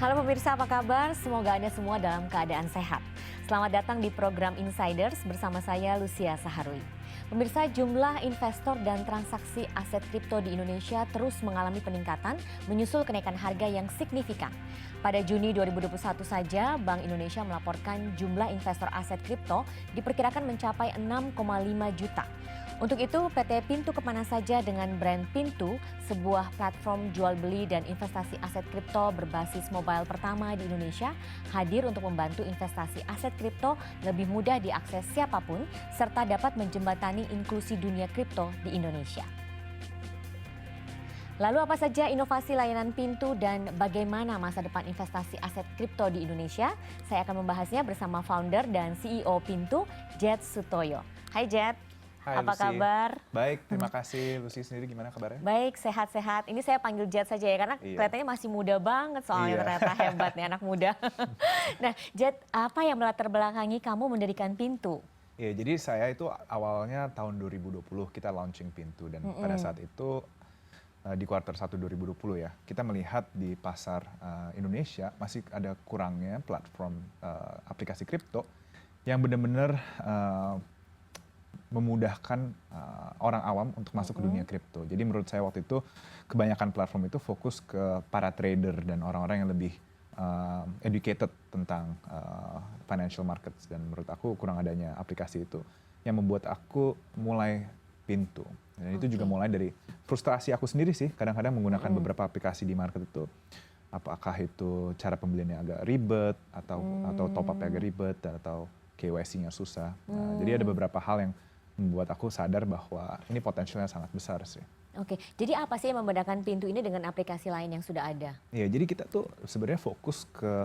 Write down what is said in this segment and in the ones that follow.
Halo pemirsa, apa kabar? Semoga Anda semua dalam keadaan sehat. Selamat datang di program Insiders bersama saya Lucia Saharwi. Pemirsa, jumlah investor dan transaksi aset kripto di Indonesia terus mengalami peningkatan menyusul kenaikan harga yang signifikan. Pada Juni 2021 saja, Bank Indonesia melaporkan jumlah investor aset kripto diperkirakan mencapai 6,5 juta. Untuk itu, PT Pintu Kemana Saja dengan brand Pintu, sebuah platform jual beli dan investasi aset kripto berbasis mobile pertama di Indonesia, hadir untuk membantu investasi aset kripto lebih mudah diakses siapapun, serta dapat menjembatani inklusi dunia kripto di Indonesia. Lalu apa saja inovasi layanan Pintu dan bagaimana masa depan investasi aset kripto di Indonesia? Saya akan membahasnya bersama founder dan CEO Pintu, Jet Sutoyo. Hai Jet. Hai, Apa Lucy. kabar? Baik, terima kasih. Lucy sendiri gimana kabarnya? Baik, sehat-sehat. Ini saya panggil Jet saja ya, karena kelihatannya masih muda banget soalnya ternyata hebat nih anak muda. Nah, Jet, apa yang melatar belakangi kamu mendirikan Pintu? Iya, jadi saya itu awalnya tahun 2020 kita launching Pintu dan pada saat itu di kuartal 1 2020 ya, kita melihat di pasar Indonesia masih ada kurangnya platform aplikasi kripto yang benar-benar memudahkan orang awam untuk masuk ke dunia kripto. Jadi menurut saya waktu itu kebanyakan platform itu fokus ke para trader dan orang-orang yang lebih educated tentang financial markets, dan menurut aku kurang adanya aplikasi itu yang membuat aku mulai Pintu. Dan itu juga mulai dari frustrasi aku sendiri sih, kadang-kadang menggunakan beberapa aplikasi di market itu. Apakah itu cara pembeliannya agak ribet atau top up agak ribet atau KYC-nya susah. Nah, jadi ada beberapa hal yang membuat aku sadar bahwa ini potensialnya sangat besar sih. Oke, jadi apa sih yang membedakan Pintu ini dengan aplikasi lain yang sudah ada? Iya, jadi kita tuh sebenarnya fokus ke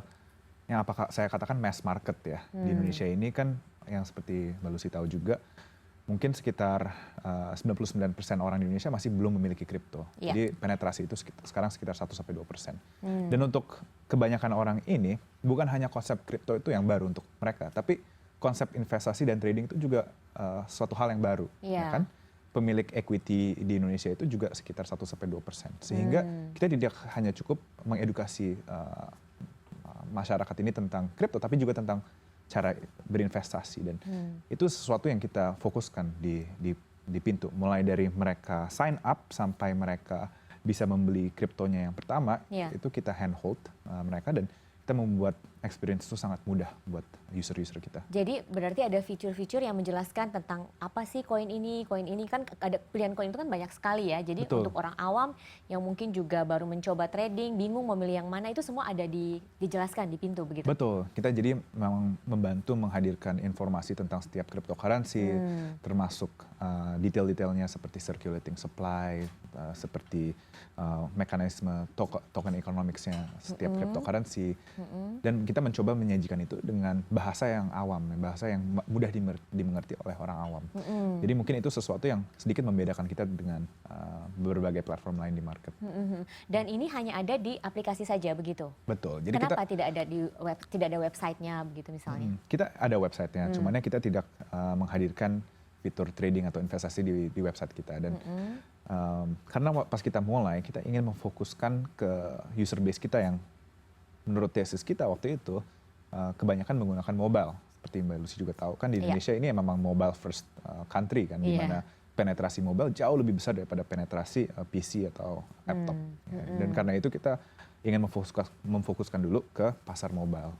yang saya katakan mass market ya. Di Indonesia ini kan yang seperti Mbak Lucy tahu juga, mungkin sekitar 99% orang di Indonesia masih belum memiliki kripto. Jadi penetrasi itu sekarang sekitar 1-2%. Dan untuk kebanyakan orang ini, bukan hanya konsep kripto itu yang baru untuk mereka, tapi konsep investasi dan trading itu juga suatu hal yang baru, ya kan? Pemilik equity di Indonesia itu juga sekitar 1-2%. Sehingga kita tidak hanya cukup mengedukasi masyarakat ini tentang kripto, tapi juga tentang cara berinvestasi. Dan itu sesuatu yang kita fokuskan di Pintu. Mulai dari mereka sign up sampai mereka bisa membeli kriptonya yang pertama, itu kita handhold mereka, dan kita membuat experience itu sangat mudah buat user-user kita. Jadi berarti ada fitur-fitur yang menjelaskan tentang apa sih koin ini kan ada pilihan koin itu kan banyak sekali ya. Jadi untuk orang awam yang mungkin juga baru mencoba trading, bingung memilih yang mana, itu semua ada dijelaskan di Pintu begitu. Betul, kita jadi memang membantu menghadirkan informasi tentang setiap cryptocurrency, termasuk detail-detailnya seperti circulating supply, seperti mekanisme token economics-nya setiap cryptocurrency. Dan kita mencoba menyajikan itu dengan bahasa yang awam, bahasa yang mudah dimengerti oleh orang awam. Jadi mungkin itu sesuatu yang sedikit membedakan kita dengan berbagai platform lain di market. Dan ini hanya ada di aplikasi saja begitu? Betul. Jadi kenapa tidak ada website-nya begitu misalnya? Kita ada website-nya, cuman kita tidak menghadirkan fitur trading atau investasi di website kita. Dan karena pas kita mulai, kita ingin memfokuskan ke user base kita yang menurut tesis kita waktu itu kebanyakan menggunakan mobile. Seperti Mbak Lucy juga tahu kan, di Indonesia ini memang mobile first country kan, di mana penetrasi mobile jauh lebih besar daripada penetrasi PC atau laptop. Dan karena itu kita ingin memfokuskan dulu ke pasar mobile.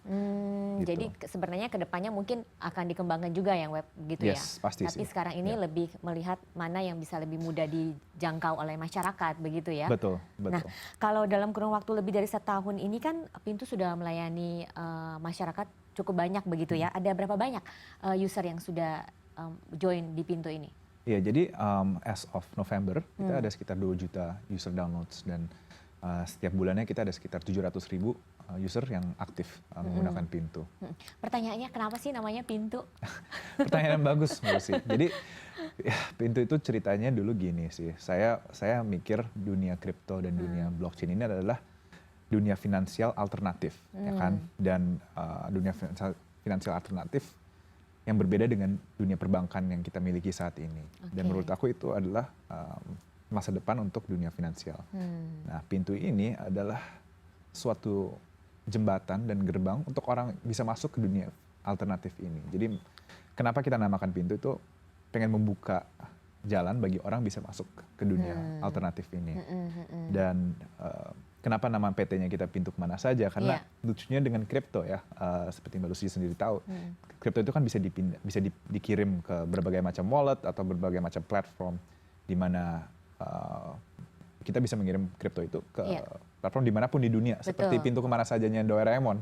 Gitu. Jadi sebenarnya kedepannya mungkin akan dikembangkan juga yang web gitu ya. Pasti Tapi sih. sekarang ini lebih melihat mana yang bisa lebih mudah dijangkau oleh masyarakat begitu ya. Betul. Nah, kalau dalam kurun waktu lebih dari setahun ini kan Pintu sudah melayani masyarakat cukup banyak begitu ya. Ada berapa banyak user yang sudah join di Pintu ini? Iya, jadi as of November kita ada sekitar 2 juta user downloads, dan setiap bulannya kita ada sekitar 700.000 user yang aktif menggunakan Pintu. Pertanyaannya kenapa sih namanya Pintu? Pertanyaan yang bagus, Mbak Lucy. Jadi ya, Pintu itu ceritanya dulu gini sih. Saya mikir dunia kripto dan dunia blockchain ini adalah dunia finansial alternatif, ya kan? Dan dunia finansial alternatif yang berbeda dengan dunia perbankan yang kita miliki saat ini. Dan menurut aku itu adalah masa depan untuk dunia finansial. Nah, Pintu ini adalah suatu jembatan dan gerbang untuk orang bisa masuk ke dunia alternatif ini. Jadi kenapa kita namakan pintu itu pengen membuka jalan bagi orang bisa masuk ke dunia alternatif ini. Dan kenapa nama PT-nya kita pintu kemana saja? Karena lucunya dengan kripto ya, seperti Mbak Lucy sendiri tahu, kripto itu kan bisa dikirim ke berbagai macam wallet atau berbagai macam platform di mana kita bisa mengirim kripto itu ke platform dimanapun di dunia. Betul. Seperti pintu kemana sajanya Doraemon.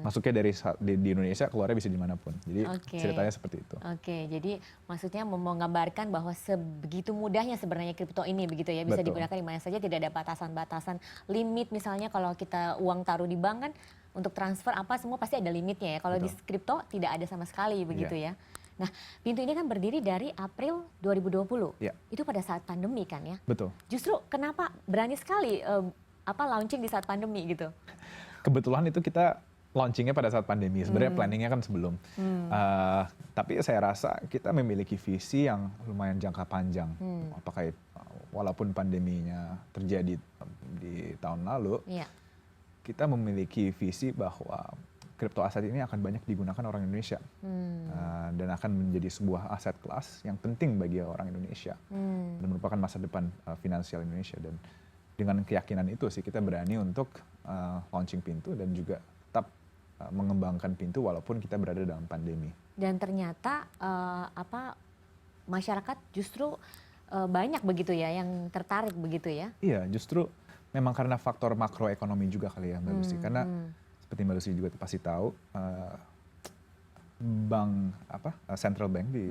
Masuknya dari di Indonesia, keluarnya bisa dimanapun. Jadi ceritanya seperti itu. Oke, jadi maksudnya menggambarkan bahwa sebegitu mudahnya sebenarnya kripto ini begitu ya, bisa digunakan di mana saja, tidak ada batasan-batasan limit. Misalnya kalau kita uang taruh di bank kan untuk transfer apa semua pasti ada limitnya ya. Kalau di kripto tidak ada sama sekali begitu ya. Nah, pintu ini kan berdiri dari April 2020. Itu pada saat pandemi kan ya? Betul. Justru kenapa berani sekali launching di saat pandemi gitu? Kebetulan itu kita launchingnya pada saat pandemi. Sebenarnya planningnya kan sebelum. Tapi saya rasa kita memiliki visi yang lumayan jangka panjang. Apakah walaupun pandeminya terjadi di tahun lalu, kita memiliki visi bahwa kripto aset ini akan banyak digunakan orang Indonesia dan akan menjadi sebuah aset kelas yang penting bagi orang Indonesia dan merupakan masa depan finansial Indonesia. Dan dengan keyakinan itu sih kita berani untuk launching pintu dan juga tetap mengembangkan pintu walaupun kita berada dalam pandemi. Dan ternyata masyarakat justru banyak begitu ya yang tertarik begitu ya? Iya, justru memang karena faktor makroekonomi juga kali ya Mbak Lucy. Karena seperti Mbak Lucy juga pasti tahu, central bank di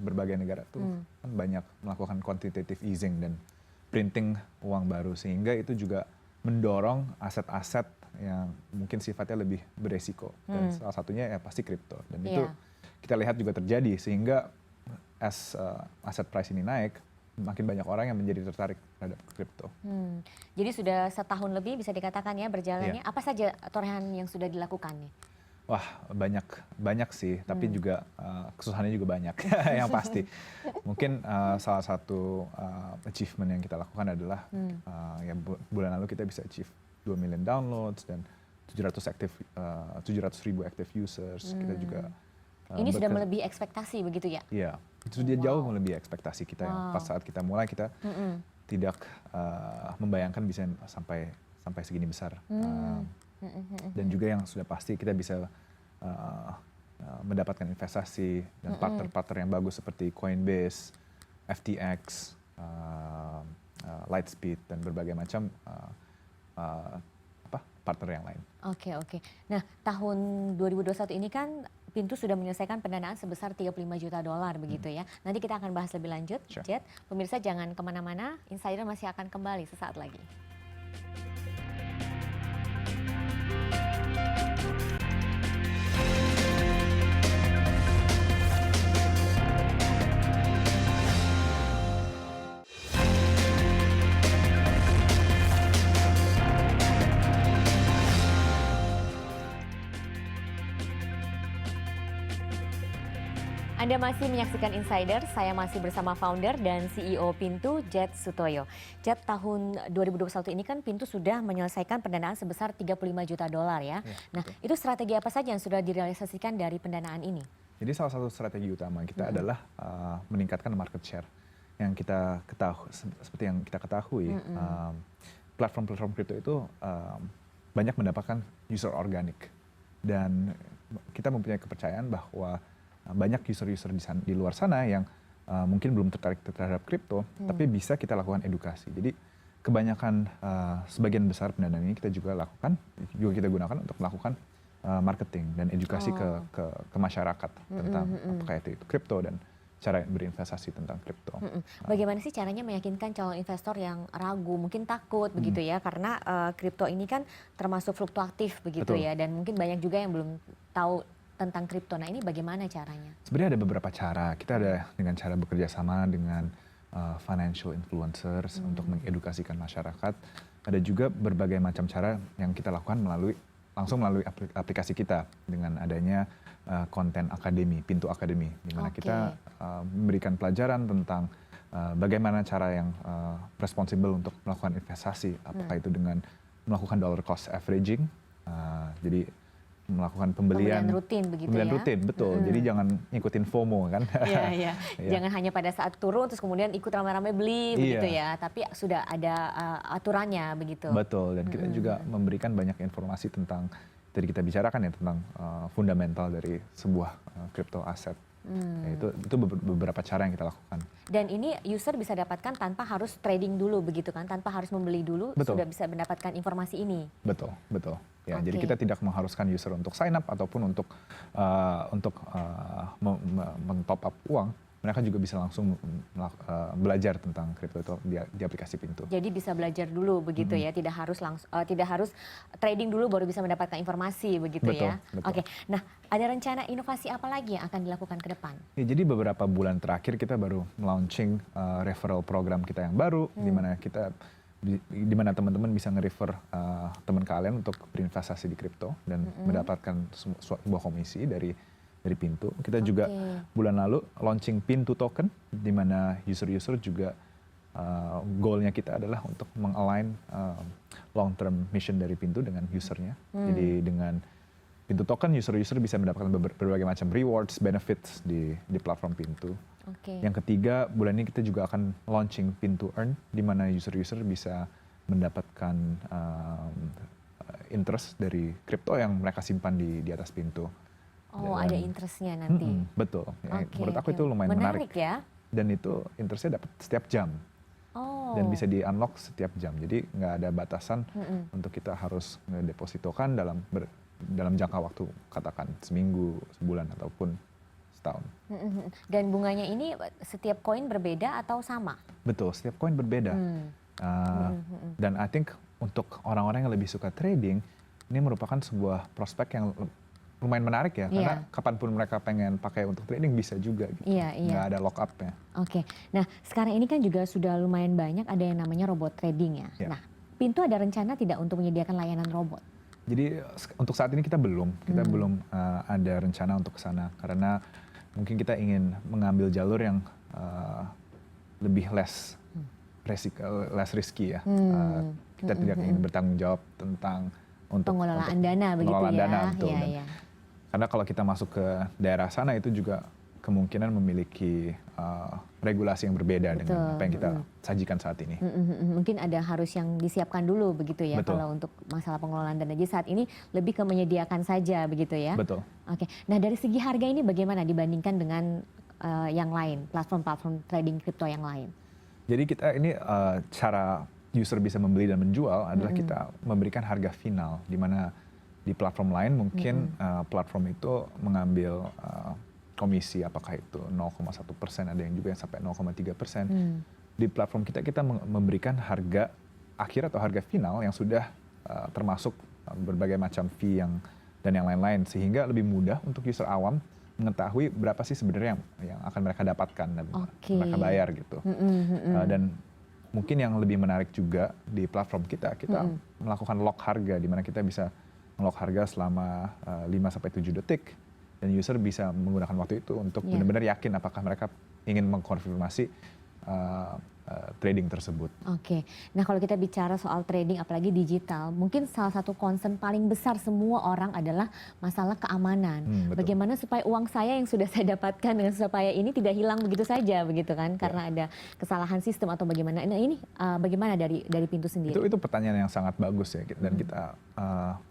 berbagai negara tuh kan banyak melakukan quantitative easing dan printing uang baru, sehingga itu juga mendorong aset-aset yang mungkin sifatnya lebih beresiko. Dan salah satunya ya pasti kripto. Dan itu kita lihat juga terjadi, sehingga aset price ini naik, makin banyak orang yang menjadi tertarik terhadap kripto. Jadi sudah setahun lebih bisa dikatakan ya berjalannya. Apa saja torehan yang sudah dilakukan nih? Wah, banyak sih, tapi juga kesusahannya juga banyak yang pasti. Mungkin salah satu achievement yang kita lakukan adalah bulan lalu kita bisa achieve 2 million downloads dan 700.000 active users. Kita juga ini sudah melebihi ekspektasi begitu ya? Iya, itu sudah jauh melebihi ekspektasi kita. Pas saat kita mulai kita tidak membayangkan bisa sampai segini besar. Dan juga yang sudah pasti kita bisa mendapatkan investasi dan partner-partner yang bagus seperti Coinbase, FTX, Lightspeed dan berbagai macam partner yang lain. Oke. Nah, tahun 2021 ini kan Pintu sudah menyelesaikan pendanaan sebesar 35 juta dolar begitu ya. Nanti kita akan bahas lebih lanjut, Jet. Pemirsa jangan kemana-mana, Insider masih akan kembali sesaat lagi. Anda masih menyaksikan Insider, saya masih bersama founder dan CEO Pintu, Jet Sutoyo. Jet, tahun 2021 ini kan Pintu sudah menyelesaikan pendanaan sebesar 35 juta dolar ya. Nah, itu strategi apa saja yang sudah direalisasikan dari pendanaan ini? Jadi salah satu strategi utama kita adalah meningkatkan market share. Yang kita ketahui, seperti yang kita ketahui, platform-platform kripto itu banyak mendapatkan user organik. Dan kita mempunyai kepercayaan bahwa banyak user-user di luar sana yang mungkin belum tertarik terhadap kripto, tapi bisa kita lakukan edukasi. Jadi kebanyakan sebagian besar pendanaan ini kita juga kita gunakan untuk melakukan marketing dan edukasi ke masyarakat tentang apakah itu kripto dan cara berinvestasi tentang kripto. Bagaimana sih caranya meyakinkan calon investor yang ragu, mungkin takut begitu ya, karena kripto ini kan termasuk fluktuatif begitu ya, dan mungkin banyak juga yang belum tahu tentang kripto. Nah, ini bagaimana caranya? Sebenarnya ada beberapa cara. Kita ada dengan cara bekerja sama dengan financial influencers untuk mengedukasikan masyarakat. Ada juga berbagai macam cara yang kita lakukan langsung melalui aplikasi kita dengan adanya konten akademi, Pintu Akademi, di mana kita memberikan pelajaran tentang bagaimana cara yang responsible untuk melakukan investasi, apakah itu dengan melakukan dollar cost averaging, Jadi melakukan pembelian rutin begitu pembelian ya? rutin, betul. Jadi jangan ngikutin FOMO kan. Iya, iya. Iya. Jangan hanya pada saat turun terus kemudian ikut ramai-ramai beli begitu ya, tapi sudah ada aturannya begitu. Betul, dan kita juga memberikan banyak informasi tentang, tadi kita bicarakan ya tentang fundamental dari sebuah crypto aset. Ya, itu beberapa cara yang kita lakukan. Dan ini user bisa dapatkan tanpa harus trading dulu begitu kan, tanpa harus membeli dulu. Betul. Sudah bisa mendapatkan informasi ini. Betul. Ya, Oke. jadi kita tidak mengharuskan user untuk sign up ataupun untuk men-top up uang. Mereka juga bisa langsung belajar tentang kripto itu di aplikasi Pintu. Jadi bisa belajar dulu begitu ya, tidak harus trading dulu baru bisa mendapatkan informasi begitu Betul, ya. betul. Oke, nah ada rencana inovasi apa lagi yang akan dilakukan ke depan? Ya, jadi beberapa bulan terakhir kita baru launching referral program kita yang baru, di mana teman-teman bisa nge-refer teman kalian untuk berinvestasi di kripto dan mendapatkan sebuah komisi dari Pintu. Kita juga bulan lalu launching Pintu token, di mana user-user juga goalnya kita adalah untuk mengalign long term mission dari Pintu dengan usernya. Jadi dengan Pintu token, user-user bisa mendapatkan berbagai macam rewards, benefits di platform Pintu. Yang ketiga, bulan ini kita juga akan launching Pintu Earn, di mana user-user bisa mendapatkan interest dari kripto yang mereka simpan di atas Pintu. Oh, ada interestnya nanti. Betul. Ya, menurut aku itu lumayan menarik. Ya. Dan itu interestnya dapat setiap jam. Oh. Dan bisa di unlock setiap jam. Jadi nggak ada batasan untuk kita harus ngedepositokan dalam jangka waktu, katakan seminggu, sebulan, ataupun setahun. Dan bunganya ini setiap koin berbeda atau sama? Betul, setiap koin berbeda. Dan I think untuk orang-orang yang lebih suka trading, ini merupakan sebuah prospek yang lumayan menarik ya, karena kapanpun mereka pengen pakai untuk trading bisa juga gitu. Nggak ada lock up-nya. Oke, nah sekarang ini kan juga sudah lumayan banyak ada yang namanya robot trading ya. Nah, Pintu ada rencana tidak untuk menyediakan layanan robot? Jadi untuk saat ini kita belum ada rencana untuk ke sana, karena mungkin kita ingin mengambil jalur yang lebih less risky ya. Kita tidak ingin bertanggung jawab tentang pengelolaan dana begitu pengelolaan ya. Dana, betul. Karena kalau kita masuk ke daerah sana itu juga kemungkinan memiliki regulasi yang berbeda dengan apa yang kita sajikan saat ini. Mungkin ada harus yang disiapkan dulu begitu ya. Betul. Kalau untuk masalah pengelolaan dana. Jadi saat ini lebih ke menyediakan saja begitu ya. Betul. Oke. Nah dari segi harga ini bagaimana dibandingkan dengan yang lain, platform-platform trading kripto yang lain? Jadi kita ini cara user bisa membeli dan menjual adalah kita memberikan harga final, di mana di platform lain mungkin platform itu mengambil komisi, apakah itu 0,1%, ada yang juga yang sampai 0,3%. Di platform kita memberikan harga akhir atau harga final yang sudah termasuk berbagai macam fee dan yang lain-lain, sehingga lebih mudah untuk user awam mengetahui berapa sih sebenarnya yang akan mereka dapatkan dan mereka bayar gitu. Dan mungkin yang lebih menarik juga di platform kita melakukan lock harga, di mana kita bisa lock harga selama 5-7 detik, dan user bisa menggunakan waktu itu untuk benar-benar yakin apakah mereka ingin mengkonfirmasi trading tersebut. Oke, nah kalau kita bicara soal trading apalagi digital, mungkin salah satu concern paling besar semua orang adalah masalah keamanan. Bagaimana supaya uang saya yang sudah saya dapatkan dengan supaya ini tidak hilang begitu saja begitu kan, karena ada kesalahan sistem atau bagaimana. Nah ini bagaimana dari Pintu sendiri? Itu pertanyaan yang sangat bagus ya, dan kita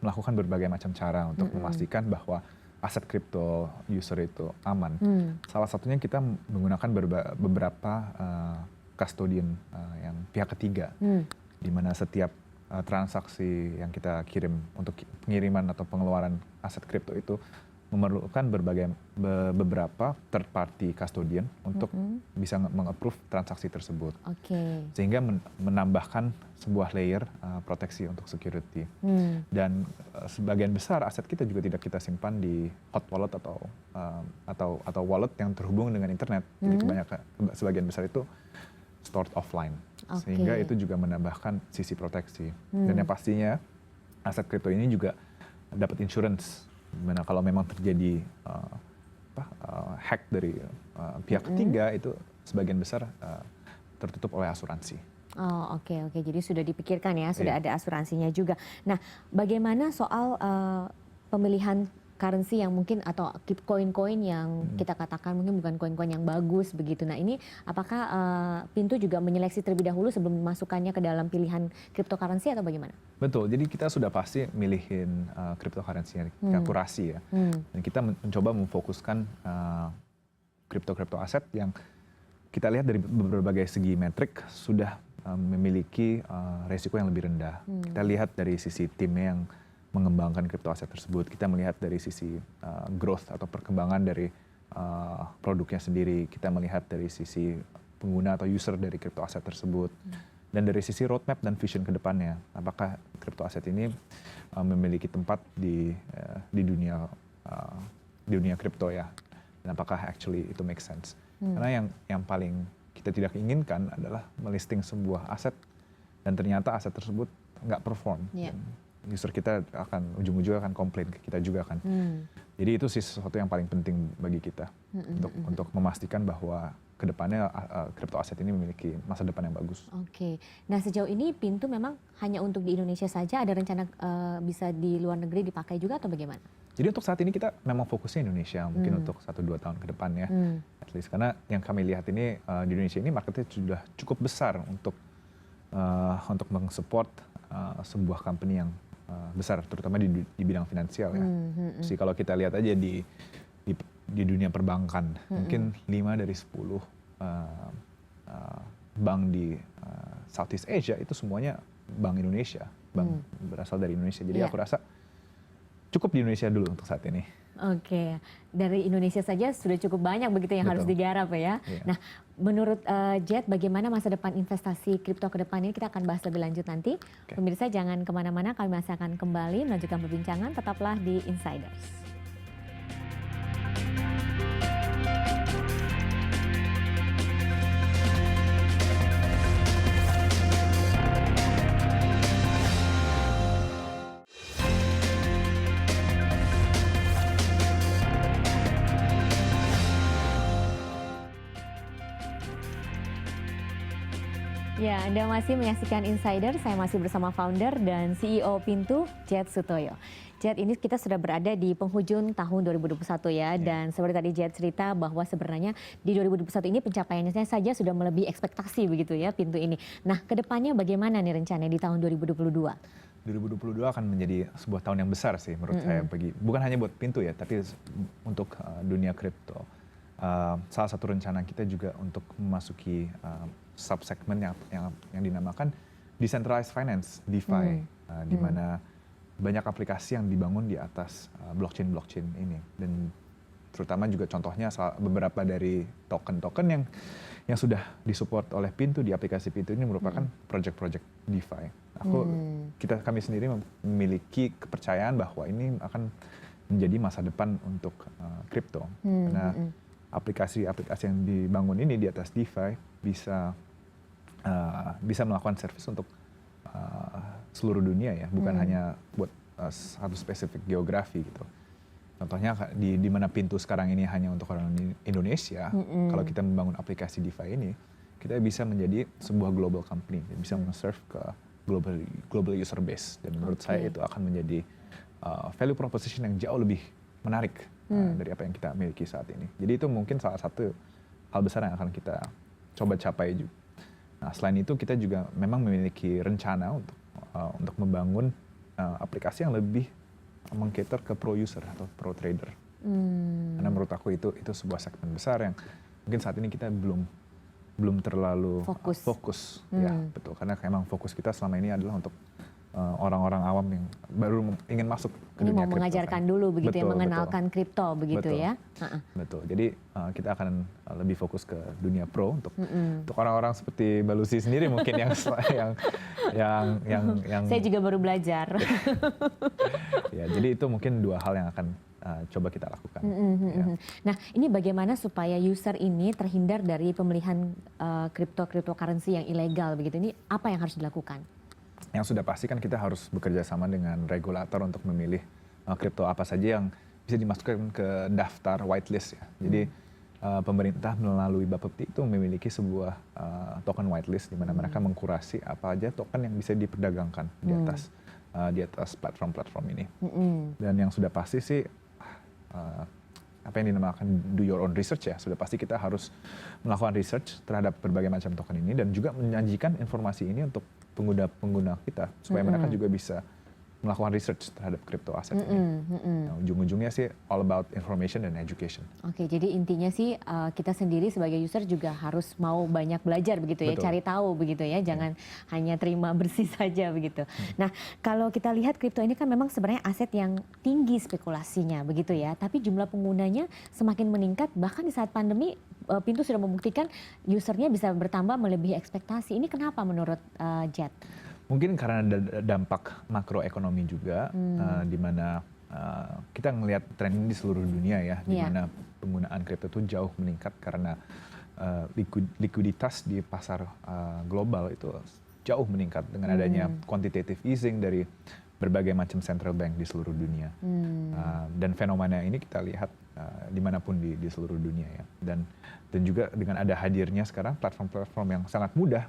melakukan berbagai macam cara untuk memastikan bahwa aset kripto user itu aman. Salah satunya kita menggunakan beberapa custodian yang pihak ketiga, di mana setiap transaksi yang kita kirim untuk pengiriman atau pengeluaran aset kripto itu memerlukan beberapa third party custodian untuk bisa meng-approve transaksi tersebut. Sehingga menambahkan sebuah layer proteksi untuk security. Dan sebagian besar aset kita juga tidak kita simpan di hot wallet atau wallet yang terhubung dengan internet. Jadi sebagian besar itu stored offline, sehingga itu juga menambahkan sisi proteksi. Dan yang pastinya aset kripto ini juga dapat insurance, dimana kalau memang terjadi hack dari pihak ketiga, itu sebagian besar tertutup oleh asuransi. Oh, oke, oke. Jadi sudah dipikirkan ya, sudah ada asuransinya juga. Nah, bagaimana soal pemilihan currency yang mungkin atau koin-koin yang kita katakan mungkin bukan koin-koin yang bagus begitu. Nah, ini apakah Pintu juga menyeleksi terlebih dahulu sebelum memasukkannya ke dalam pilihan cryptocurrency atau bagaimana? Betul, jadi kita sudah pasti milihin cryptocurrency yang kurasi ya. Dan kita mencoba memfokuskan kripto aset yang kita lihat dari berbagai segi metrik sudah memiliki resiko yang lebih rendah. Kita lihat dari sisi timnya yang mengembangkan kripto aset tersebut. Kita melihat dari sisi growth atau perkembangan dari produknya sendiri. Kita melihat dari sisi pengguna atau user dari kripto aset tersebut. Dan dari sisi roadmap dan vision ke depannya. Apakah kripto aset ini memiliki tempat di dunia kripto ya. Dan apakah actually itu make sense. Karena yang paling kita tidak inginkan adalah melisting sebuah aset dan ternyata aset tersebut nggak perform. User kita akan ujung-ujungnya akan komplain ke kita juga kan. Jadi itu sih sesuatu yang paling penting bagi kita untuk memastikan bahwa kedepannya kripto aset ini memiliki masa depan yang bagus. Oke, nah sejauh ini Pintu memang hanya untuk di Indonesia saja, ada rencana bisa di luar negeri dipakai juga atau bagaimana? Jadi untuk saat ini kita memang fokusnya Indonesia, mungkin untuk 1-2 tahun ke depan ya. At least karena yang kami lihat ini di Indonesia ini marketnya sudah cukup besar untuk mensupport sebuah company yang besar, terutama di bidang finansial ya. Jadi kalau kita lihat aja di dunia perbankan, mungkin 5 dari 10 bank di Southeast Asia itu semuanya bank Indonesia, bank berasal dari Indonesia. Jadi aku rasa cukup di Indonesia dulu untuk saat ini. Oke, dari Indonesia saja sudah cukup banyak begitu yang harus digarap ya. Nah, menurut Jet, bagaimana masa depan investasi kripto ke depan ini kita akan bahas lebih lanjut nanti. Pemirsa jangan kemana-mana, kami masih akan kembali melanjutkan perbincangan, tetaplah di Insiders. Ya, Anda masih menyaksikan Insider, saya masih bersama founder dan CEO Pintu, Jet Sutoyo. Jet, ini kita sudah berada di penghujung tahun 2021 ya, dan seperti tadi Jet cerita bahwa sebenarnya di 2021 ini pencapaiannya saja sudah melebihi ekspektasi begitu ya Pintu ini. Nah, kedepannya bagaimana nih rencananya di tahun 2022? 2022 akan menjadi sebuah tahun yang besar sih menurut saya, bukan hanya buat Pintu ya, tapi untuk dunia kripto. Salah satu rencana kita juga untuk memasuki subsegmen yang dinamakan decentralized finance, DeFi, di mana banyak aplikasi yang dibangun di atas blockchain ini, dan terutama juga contohnya beberapa dari token-token yang sudah disupport oleh Pintu di aplikasi Pintu ini merupakan project-project DeFi. Kami sendiri memiliki kepercayaan bahwa ini akan menjadi masa depan untuk kripto, karena aplikasi-aplikasi yang dibangun ini di atas DeFi bisa melakukan service untuk seluruh dunia ya, bukan hanya buat satu spesifik geografi gitu. Contohnya di mana Pintu sekarang ini hanya untuk orang Indonesia, kalau kita membangun aplikasi DeFi ini, kita bisa menjadi sebuah global company, bisa men-serve ke global user base, dan menurut saya itu akan menjadi value proposition yang jauh lebih menarik dari apa yang kita miliki saat ini. Jadi itu mungkin salah satu hal besar yang akan kita coba capai juga. Nah, selain itu kita juga memang memiliki rencana untuk membangun aplikasi yang lebih meng-cater ke pro user atau pro trader. Karena menurut aku itu sebuah segmen besar yang mungkin saat ini kita belum terlalu fokus. Ya, betul. Karena memang fokus kita selama ini adalah untuk orang-orang awam yang baru ingin masuk ke dunia kripto. Ini mau mengajarkan dulu begitu ya, mengenalkan kripto begitu ya. Betul. Jadi kita akan lebih fokus ke dunia pro untuk orang-orang seperti Mbak Lucy sendiri mungkin yang saya juga baru belajar. Ya, jadi itu mungkin 2 hal yang akan coba kita lakukan. Ya. Nah, ini bagaimana supaya user ini terhindar dari pemilihan cryptocurrency yang ilegal begitu? Ini apa yang harus dilakukan? Yang sudah pasti kan kita harus bekerja sama dengan regulator untuk memilih kripto apa saja yang bisa dimasukkan ke daftar whitelist ya. Jadi pemerintah melalui Bapepti itu memiliki sebuah token whitelist di mana mereka mengkurasi apa aja token yang bisa diperdagangkan di atas platform-platform ini. Dan yang sudah pasti sih apa yang dinamakan do your own research ya, sudah pasti kita harus melakukan research terhadap berbagai macam token ini dan juga menyajikan informasi ini untuk pengguna-pengguna kita supaya mereka juga bisa melakukan research terhadap crypto aset ini. Nah, ujung-ujungnya sih all about information and education. Oke, jadi intinya sih kita sendiri sebagai user juga harus mau banyak belajar begitu ya, cari tahu begitu ya, jangan hanya terima bersih saja begitu. Nah, kalau kita lihat kripto ini kan memang sebenarnya aset yang tinggi spekulasinya begitu ya, tapi jumlah penggunanya semakin meningkat, bahkan di saat pandemi Pintu sudah membuktikan usernya bisa bertambah melebihi ekspektasi. Ini kenapa menurut Jet? Mungkin karena ada dampak makroekonomi juga, di mana kita ngelihat tren ini di seluruh dunia ya, di mana penggunaan kripto itu jauh meningkat karena likuiditas di pasar global itu jauh meningkat dengan adanya quantitative easing dari berbagai macam central bank di seluruh dunia. Dan fenomena ini kita lihat dimanapun di seluruh dunia ya. Dan juga dengan ada hadirnya sekarang platform-platform yang sangat mudah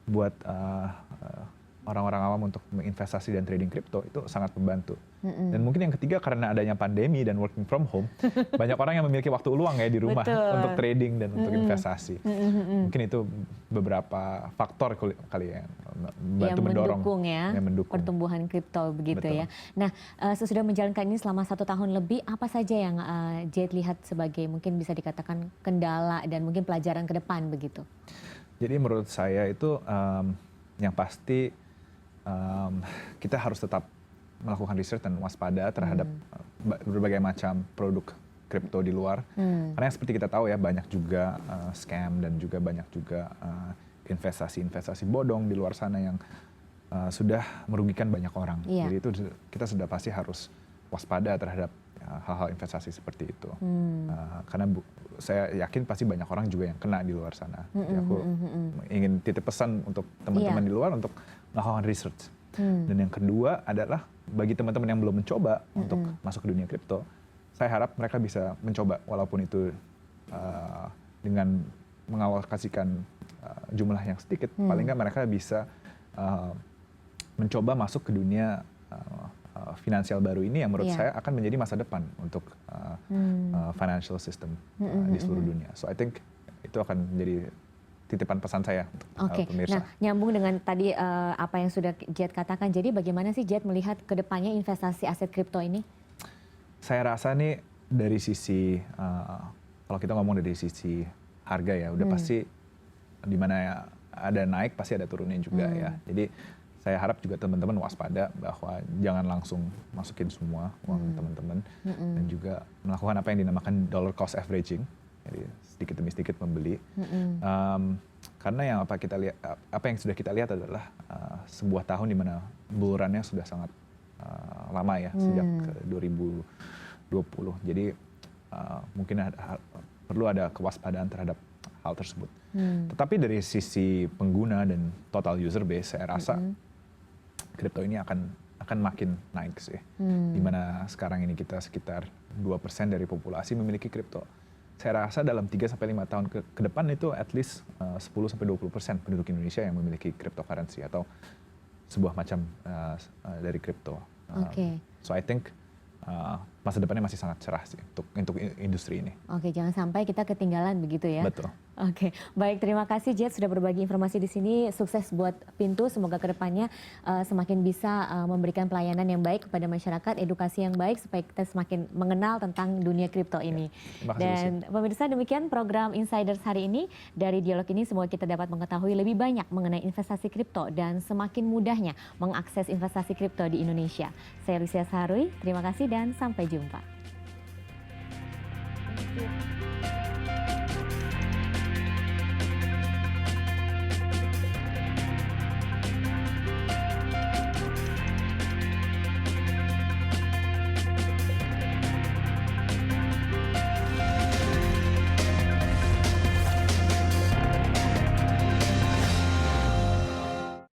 buat orang-orang awam untuk menginvestasi dan trading kripto itu sangat membantu. Dan mungkin yang ketiga karena adanya pandemi dan working from home, banyak orang yang memiliki waktu luang ya di rumah untuk trading dan untuk investasi. Mungkin itu beberapa faktor kali ya membantu mendorong mendukung pertumbuhan kripto begitu ya. Nah, sesudah menjalankan ini selama 1 tahun lebih, apa saja yang Jet lihat sebagai mungkin bisa dikatakan kendala dan mungkin pelajaran ke depan begitu? Jadi menurut saya itu yang pasti kita harus tetap melakukan research dan waspada terhadap berbagai macam produk kripto di luar. Karena seperti kita tahu ya banyak juga scam dan juga banyak juga investasi-investasi bodong di luar sana yang sudah merugikan banyak orang. Jadi itu kita sudah pasti harus waspada terhadap hal-hal investasi seperti itu. Karena saya yakin pasti banyak orang juga yang kena di luar sana. Jadi aku ingin titip pesan untuk teman-teman di luar untuk melakukan research. Dan yang kedua adalah bagi teman-teman yang belum mencoba untuk masuk ke dunia kripto, saya harap mereka bisa mencoba walaupun itu dengan mengalokasikan jumlah yang sedikit. Paling nggak mereka bisa mencoba masuk ke dunia finansial baru ini yang menurut saya akan menjadi masa depan untuk financial system di seluruh dunia. So I think itu akan menjadi titipan pesan saya untuk pemirsa. Nah, nyambung dengan tadi apa yang sudah Jet katakan. Jadi bagaimana sih Jet melihat ke depannya investasi aset kripto ini? Saya rasa nih dari sisi kalau kita ngomong dari sisi harga ya, udah pasti di mana ada naik pasti ada turunnya juga ya. Jadi saya harap juga teman-teman waspada bahwa jangan langsung masukin semua uang teman-teman dan juga melakukan apa yang dinamakan dollar cost averaging, jadi sedikit demi sedikit membeli. Karena yang apa yang sudah kita lihat adalah sebuah tahun di mana bull run-nya sudah sangat lama ya, sejak 2020. Jadi mungkin perlu ada kewaspadaan terhadap hal tersebut. Tetapi dari sisi pengguna dan total user base, saya rasa kripto ini akan makin naik sih. Dimana sekarang ini kita sekitar 2% dari populasi memiliki kripto. Saya rasa dalam 3-5 tahun ke depan itu at least 10-20% penduduk Indonesia yang memiliki cryptocurrency atau sebuah macam dari kripto. So I think masa depannya masih sangat cerah sih untuk industri ini. Oke, jangan sampai kita ketinggalan begitu ya. Betul. Oke, baik, terima kasih Jet sudah berbagi informasi di sini. Sukses buat Pintu, semoga kedepannya semakin bisa memberikan pelayanan yang baik kepada masyarakat, edukasi yang baik supaya kita semakin mengenal tentang dunia kripto ini. Dan pemirsa, demikian program Insiders hari ini. Dari dialog ini semoga kita dapat mengetahui lebih banyak mengenai investasi kripto dan semakin mudahnya mengakses investasi kripto di Indonesia. Saya Lucia Saharwi, terima kasih dan sampai jumpa.